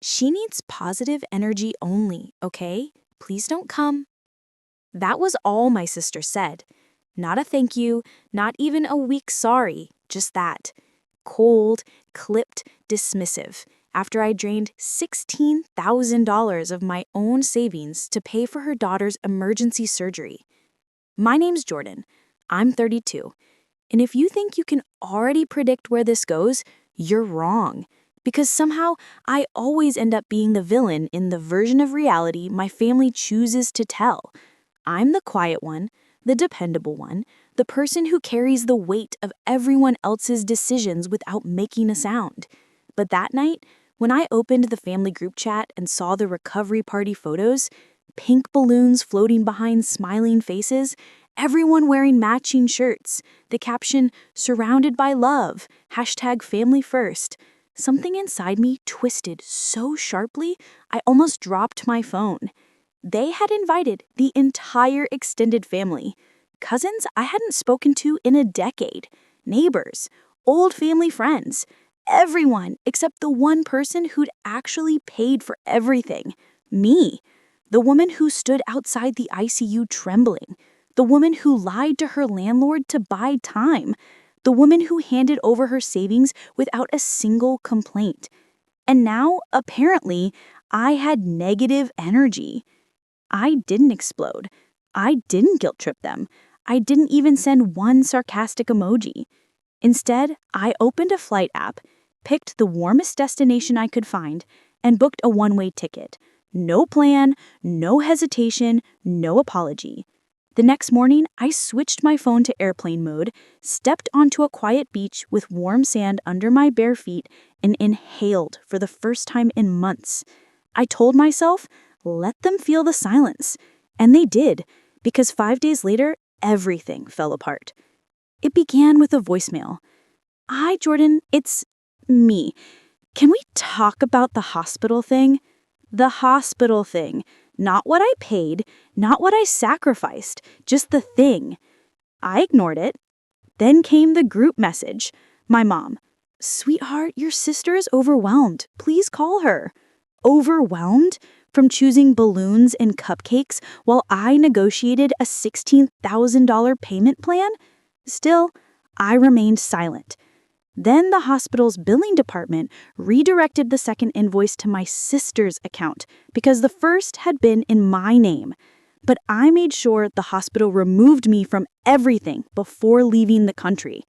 She needs positive energy only, okay? Please don't come. That was all my sister said. Not a thank you, not even a weak sorry, just that. Cold, clipped, dismissive, after I drained $16,000 of my own savings to pay for her daughter's emergency surgery. My name's Jordan. I'm 32. And if you think you can already predict where this goes, you're wrong. Because somehow I always end up being the villain in the version of reality my family chooses to tell. I'm the quiet one, the dependable one, the person who carries the weight of everyone else's decisions without making a sound. But that night, when I opened the family group chat and saw the recovery party photos, pink balloons floating behind smiling faces, everyone wearing matching shirts, the caption, "Surrounded by love," #FamilyFirst, something inside me twisted so sharply I almost dropped my phone. They had invited the entire extended family, cousins I hadn't spoken to in a decade, neighbors, old family friends, everyone except the one person who'd actually paid for everything, me, the woman who stood outside the ICU trembling, the woman who lied to her landlord to buy time, the woman who handed over her savings without a single complaint. And now, apparently, I had negative energy. I didn't explode. I didn't guilt trip them. I didn't even send one sarcastic emoji. Instead, I opened a flight app, picked the warmest destination I could find, and booked a one-way ticket. No plan, no hesitation, no apology. The next morning, I switched my phone to airplane mode, stepped onto a quiet beach with warm sand under my bare feet, and inhaled for the first time in months. I told myself, let them feel the silence. And they did, because 5 days later, everything fell apart. It began with a voicemail. "Hi, Jordan, it's me. Can we talk about the hospital thing?" The hospital thing. Not what I paid, not what I sacrificed, just the thing. I ignored it. Then came the group message. My mom. "Sweetheart, your sister is overwhelmed. Please call her." Overwhelmed? From choosing balloons and cupcakes while I negotiated a $16,000 payment plan? Still, I remained silent. Then the hospital's billing department redirected the second invoice to my sister's account because the first had been in my name. But I made sure the hospital removed me from everything before leaving the country.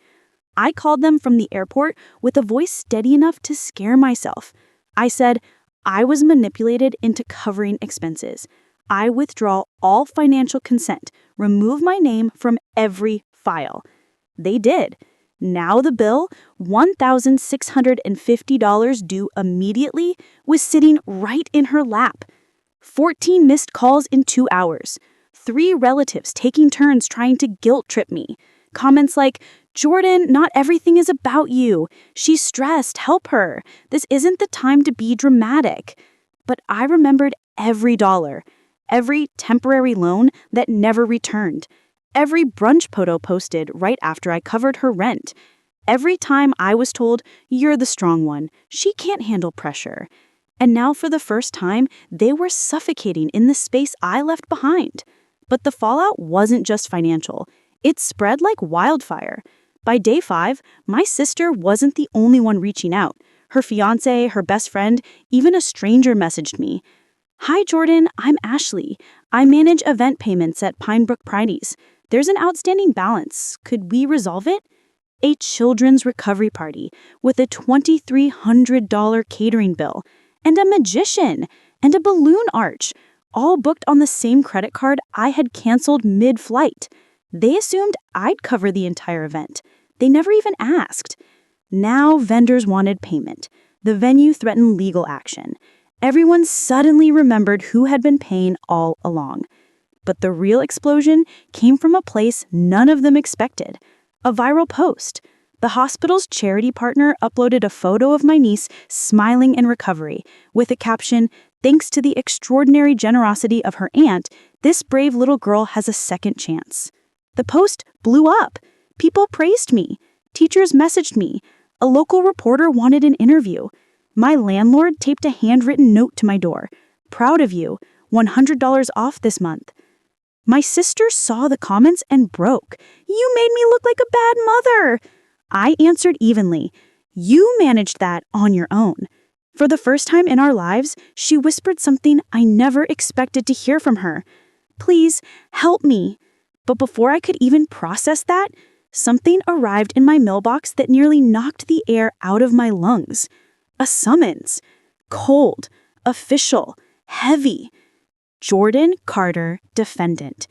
I called them from the airport with a voice steady enough to scare myself. I said, I was manipulated into covering expenses. I withdraw all financial consent, remove my name from every file. They did. Now the bill, $1,650 due immediately, was sitting right in her lap. 14 missed calls in 2 hours. 3 relatives taking turns trying to guilt trip me. Comments like, "Jordan, not everything is about you. She's stressed, help her. This isn't the time to be dramatic." But I remembered every dollar, every temporary loan that never returned, every brunch photo posted right after I covered her rent, every time I was told, "You're the strong one. She can't handle pressure." And now for the first time, they were suffocating in the space I left behind. But the fallout wasn't just financial. It spread like wildfire. By day 5, my sister wasn't the only one reaching out. Her fiancé, her best friend, even a stranger messaged me. "Hi, Jordan, I'm Ashley. I manage event payments at Pinebrook Prideys. There's an outstanding balance. Could we resolve it?" A children's recovery party with a $2,300 catering bill, and a magician, and a balloon arch, all booked on the same credit card I had canceled mid-flight. They assumed I'd cover the entire event. They never even asked. Now vendors wanted payment. The venue threatened legal action. Everyone suddenly remembered who had been paying all along. But the real explosion came from a place none of them expected. A viral post. The hospital's charity partner uploaded a photo of my niece smiling in recovery with a caption, "Thanks to the extraordinary generosity of her aunt, this brave little girl has a second chance." The post blew up. People praised me. Teachers messaged me. A local reporter wanted an interview. My landlord taped a handwritten note to my door. Proud of you. $100 off this month. My sister saw the comments and broke. You made me look like a bad mother. I answered evenly. You managed that on your own. For the first time in our lives, she whispered something I never expected to hear from her. Please, help me. But before I could even process that, something arrived in my mailbox that nearly knocked the air out of my lungs. A summons. Cold. Official. Heavy. Jordan Carter, defendant.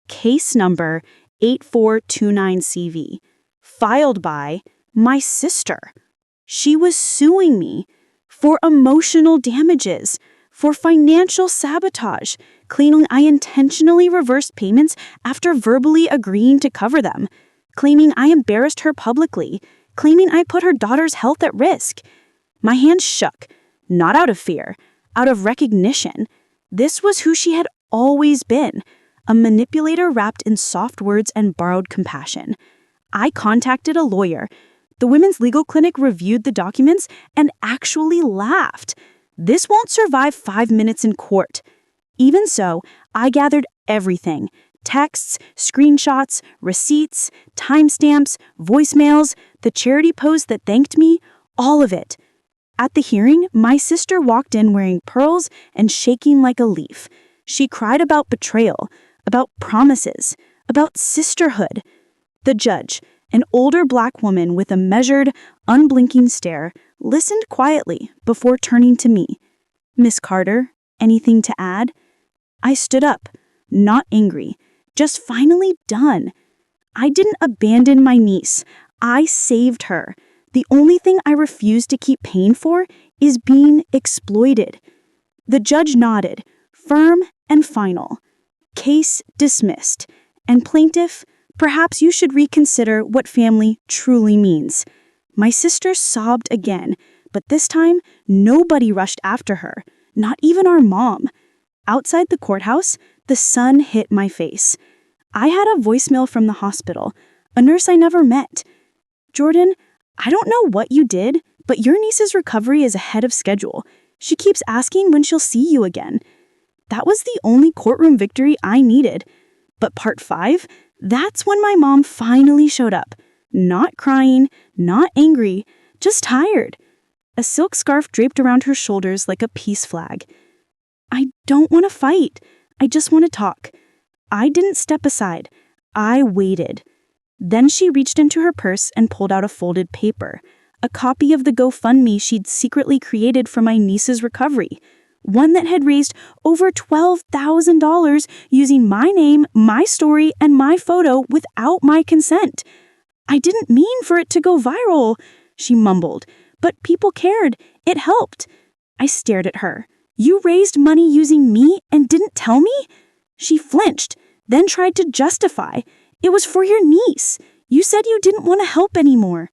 Case number 8429CV. Filed by my sister. She was suing me for emotional damages, for financial sabotage, claiming I intentionally reversed payments after verbally agreeing to cover them, claiming I embarrassed her publicly, claiming I put her daughter's health at risk. My hands shook, not out of fear, out of recognition. This was who she had always been, a manipulator wrapped in soft words and borrowed compassion. I contacted a lawyer. The women's legal clinic reviewed the documents and actually laughed. This won't survive 5 minutes in court. Even so, I gathered everything. Texts, screenshots, receipts, timestamps, voicemails, the charity post that thanked me, all of it. At the hearing, my sister walked in wearing pearls and shaking like a leaf. She cried about betrayal, about promises, about sisterhood. The judge, an older black woman with a measured, unblinking stare, listened quietly before turning to me. Miss Carter, anything to add? I stood up, not angry, just finally done. I didn't abandon my niece. I saved her. The only thing I refuse to keep paying for is being exploited. The judge nodded, firm and final. Case dismissed. And plaintiff, perhaps you should reconsider what family truly means. My sister sobbed again, but this time nobody rushed after her, not even our mom. Outside the courthouse, the sun hit my face. I had a voicemail from the hospital, a nurse I never met. Jordan, I don't know what you did, but your niece's recovery is ahead of schedule. She keeps asking when she'll see you again. That was the only courtroom victory I needed. But part 5, that's when my mom finally showed up. Not crying, not angry, just tired. A silk scarf draped around her shoulders like a peace flag. I don't want to fight. I just want to talk. I didn't step aside. I waited. Then she reached into her purse and pulled out a folded paper, a copy of the GoFundMe she'd secretly created for my niece's recovery, one that had raised over $12,000 using my name, my story, and my photo without my consent. I didn't mean for it to go viral, she mumbled, but people cared. It helped. I stared at her. You raised money using me and didn't tell me? She flinched, then tried to justify. It was for your niece. You said you didn't want to help anymore.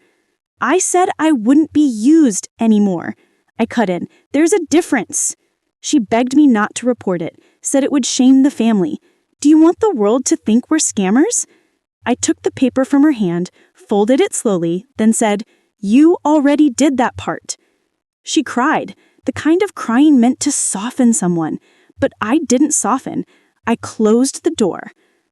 I said I wouldn't be used anymore. I cut in. There's a difference. She begged me not to report it, said it would shame the family. Do you want the world to think we're scammers? I took the paper from her hand, folded it slowly, then said, You already did that part. She cried, the kind of crying meant to soften someone. But I didn't soften. I closed the door.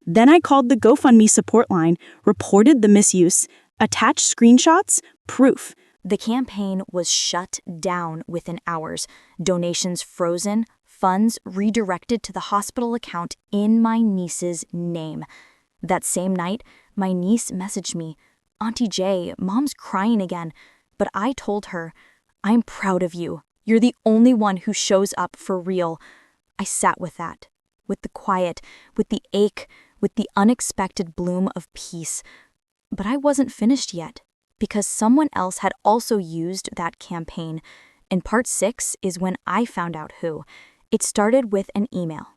Then I called the GoFundMe support line, reported the misuse, attached screenshots, proof. The campaign was shut down within hours, donations frozen, funds redirected to the hospital account in my niece's name. That same night, my niece messaged me, Auntie Jay, Mom's crying again. But I told her, I'm proud of you. You're the only one who shows up for real. I sat with that, with the quiet, with the ache, with the unexpected bloom of peace. But I wasn't finished yet, because someone else had also used that campaign. And part 6 is when I found out who. It started with an email.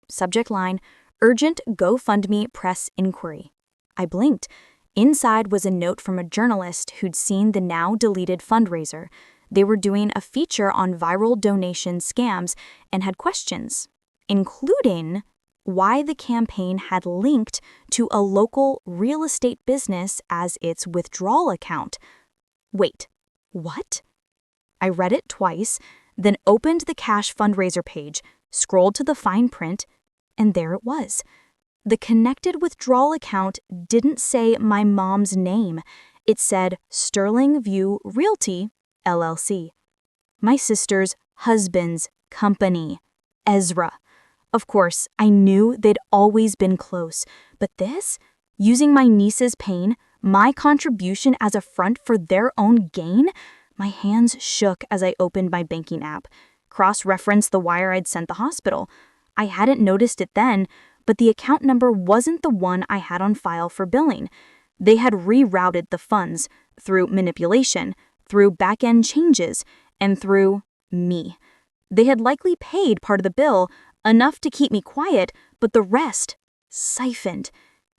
Subject line, Urgent GoFundMe Press Inquiry. I blinked. Inside was a note from a journalist who'd seen the now-deleted fundraiser. They were doing a feature on viral donation scams and had questions, including why the campaign had linked to a local real estate business as its withdrawal account. Wait, what? I read it twice, then opened the cash fundraiser page, scrolled to the fine print, and there it was. The connected withdrawal account didn't say my mom's name. It said Sterling View Realty, LLC. My sister's husband's company, Ezra. Of course, I knew they'd always been close, but this? Using my niece's pain, my contribution as a front for their own gain? My hands shook as I opened my banking app, cross-referenced the wire I'd sent the hospital. I hadn't noticed it then, but the account number wasn't the one I had on file for billing. They had rerouted the funds through manipulation, through back-end changes, and through me. They had likely paid part of the bill, enough to keep me quiet, but the rest, siphoned.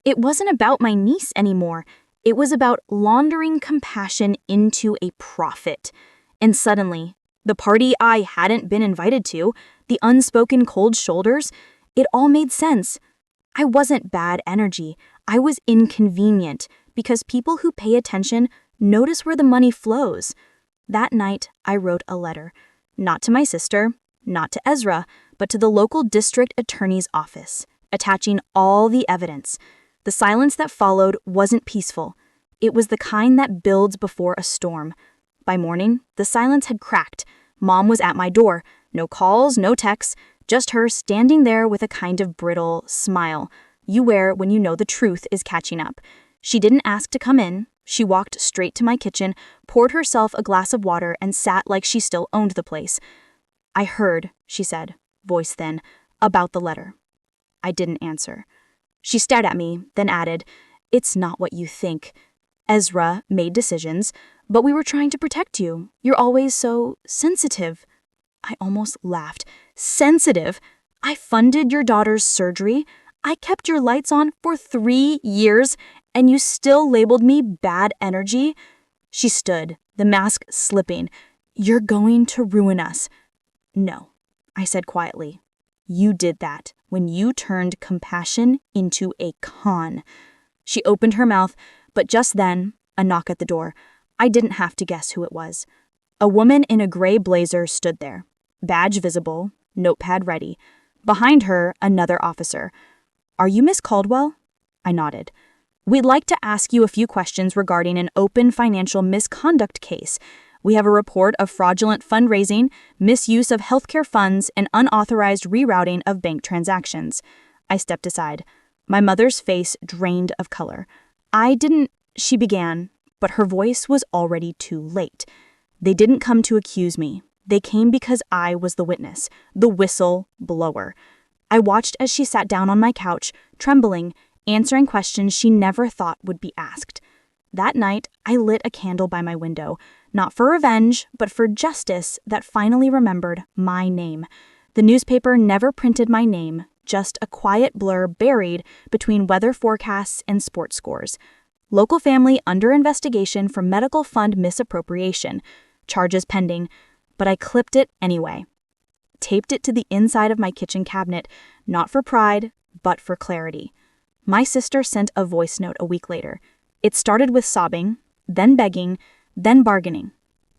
It wasn't about my niece anymore. It was about laundering compassion into a profit. And suddenly, the party I hadn't been invited to, the unspoken cold shoulders, it all made sense. I wasn't bad energy. I was inconvenient because people who pay attention notice where the money flows. That night, I wrote a letter. Not to my sister, not to Ezra, but to the local district attorney's office, attaching all the evidence. The silence that followed wasn't peaceful. It was the kind that builds before a storm. By morning, the silence had cracked. Mom was at my door. No calls, no texts, just her standing there with a kind of brittle smile you wear when you know the truth is catching up. She didn't ask to come in. She walked straight to my kitchen, poured herself a glass of water, and sat like she still owned the place. "I heard," she said, voice thin, "about the letter." I didn't answer. She stared at me, then added, "It's not what you think. Ezra made decisions, but we were trying to protect you. You're always so sensitive." I almost laughed. Sensitive? I funded your daughter's surgery. I kept your lights on for 3 years, and you still labeled me bad energy? She stood, the mask slipping. "You're going to ruin us." "No," I said quietly. "You did that when you turned compassion into a con." She opened her mouth, but just then, a knock at the door. I didn't have to guess who it was. A woman in a gray blazer stood there, badge visible, notepad ready. Behind her, another officer. "Are you Miss Caldwell?" I nodded. "We'd like to ask you a few questions regarding an open financial misconduct case. We have a report of fraudulent fundraising, misuse of healthcare funds, and unauthorized rerouting of bank transactions." I stepped aside. My mother's face drained of color. "I didn't," she began, but her voice was already too late. "They didn't come to accuse me. They came because I was the witness, the whistle blower." I watched as she sat down on my couch, trembling, answering questions she never thought would be asked. That night, I lit a candle by my window, not for revenge, but for justice that finally remembered my name. The newspaper never printed my name, just a quiet blur buried between weather forecasts and sports scores. "Local family under investigation for medical fund misappropriation. Charges pending." But I clipped it anyway. Taped it to the inside of my kitchen cabinet, not for pride, but for clarity. My sister sent a voice note a week later. It started with sobbing, then begging, then bargaining.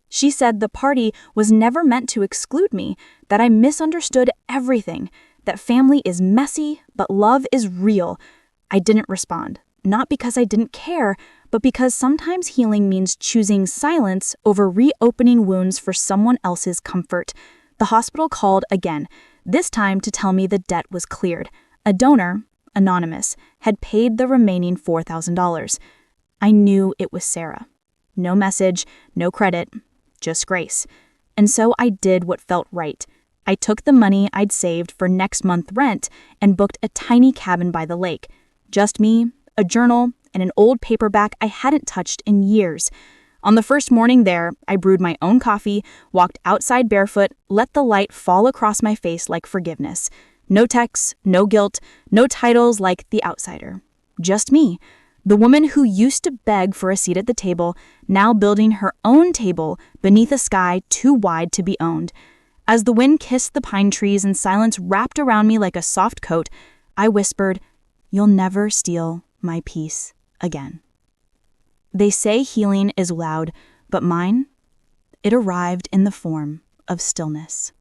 She said the party was never meant to exclude me, that I misunderstood everything, that family is messy, but love is real. I didn't respond, not because I didn't care, but because sometimes healing means choosing silence over reopening wounds for someone else's comfort. The hospital called again, this time to tell me the debt was cleared. A donor, anonymous, had paid the remaining $4,000. I knew it was Sarah. No message, no credit, just grace. And so I did what felt right. I took the money I'd saved for next month's rent and booked a tiny cabin by the lake. Just me, a journal, and an old paperback I hadn't touched in years. On the first morning there, I brewed my own coffee, walked outside barefoot, let the light fall across my face like forgiveness. No texts, no guilt, no titles like The Outsider. Just me, the woman who used to beg for a seat at the table, now building her own table beneath a sky too wide to be owned. As the wind kissed the pine trees and silence wrapped around me like a soft coat, I whispered, "You'll never steal my peace again." They say healing is loud, but mine, It arrived in the form of stillness.